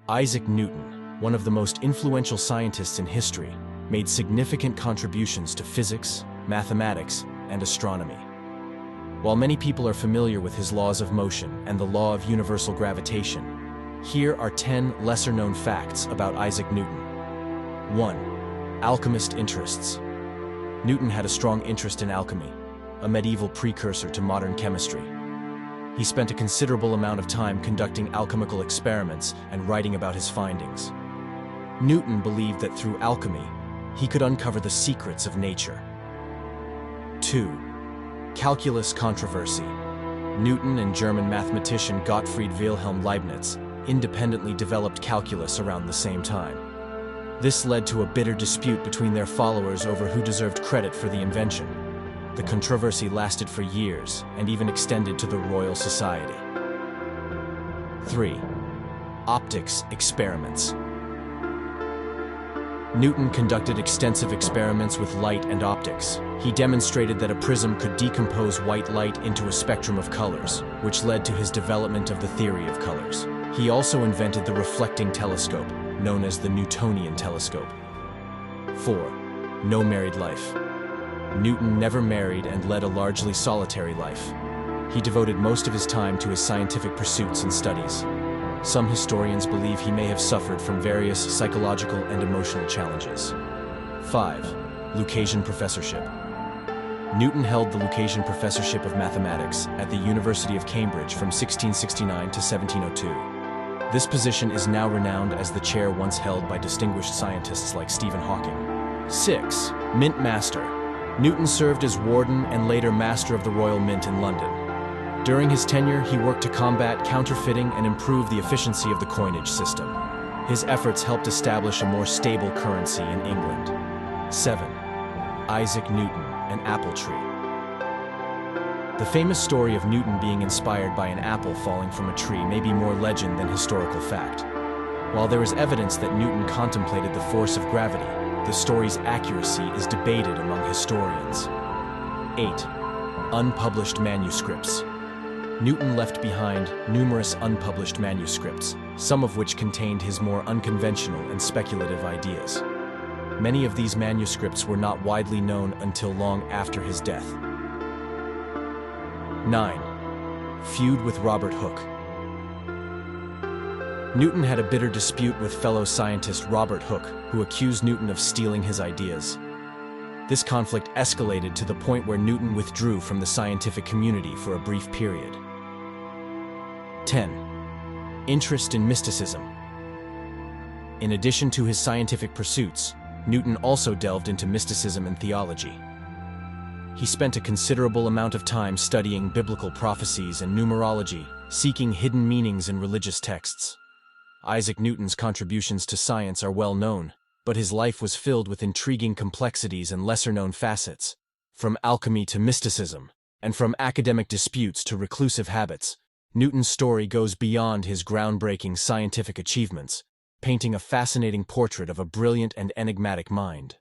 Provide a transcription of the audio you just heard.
Isaac Newton, one of the most influential scientists in history, made significant contributions to physics, mathematics, and astronomy. While many people are familiar with his laws of motion and the law of universal gravitation, here are 10 lesser-known facts about Isaac Newton. 1. Alchemist interests. Newton had a strong interest in alchemy, a medieval precursor to modern chemistry. He spent a considerable amount of time conducting alchemical experiments and writing about his findings. Newton believed that through alchemy, he could uncover the secrets of nature. 2. Calculus controversy. Newton and German mathematician Gottfried Wilhelm Leibniz independently developed calculus around the same time. This led to a bitter dispute between their followers over who deserved credit for the invention. The controversy lasted for years and even extended to the Royal Society. 3. Optics experiments. Newton conducted extensive experiments with light and optics. He demonstrated that a prism could decompose white light into a spectrum of colors, which led to his development of the theory of colors. He also invented the reflecting telescope, known as the Newtonian telescope. 4. No married life. Newton never married and led a largely solitary life. He devoted most of his time to his scientific pursuits and studies. Some historians believe he may have suffered from various psychological and emotional challenges. 5. Lucasian Professorship. Newton held the Lucasian Professorship of Mathematics at the University of Cambridge from 1669 to 1702. This position is now renowned as the chair once held by distinguished scientists like Stephen Hawking. 6. Mint Master. Newton served as warden and later master of the Royal Mint in London. During his tenure, he worked to combat counterfeiting and improve the efficiency of the coinage system. His efforts helped establish a more stable currency in England. 7. Isaac Newton, an apple tree. The famous story of Newton being inspired by an apple falling from a tree may be more legend than historical fact. While there is evidence that Newton contemplated the force of gravity, the story's accuracy is debated among historians. 8. Unpublished manuscripts. Newton left behind numerous unpublished manuscripts, some of which contained his more unconventional and speculative ideas. Many of these manuscripts were not widely known until long after his death. 9. Feud with Robert Hooke. Newton had a bitter dispute with fellow scientist Robert Hooke, who accused Newton of stealing his ideas. This conflict escalated to the point where Newton withdrew from the scientific community for a brief period. 10. Interest in mysticism. In addition to his scientific pursuits, Newton also delved into mysticism and theology. He spent a considerable amount of time studying biblical prophecies and numerology, seeking hidden meanings in religious texts. Isaac Newton's contributions to science are well known, but his life was filled with intriguing complexities and lesser-known facets. From alchemy to mysticism, and from academic disputes to reclusive habits, Newton's story goes beyond his groundbreaking scientific achievements, painting a fascinating portrait of a brilliant and enigmatic mind.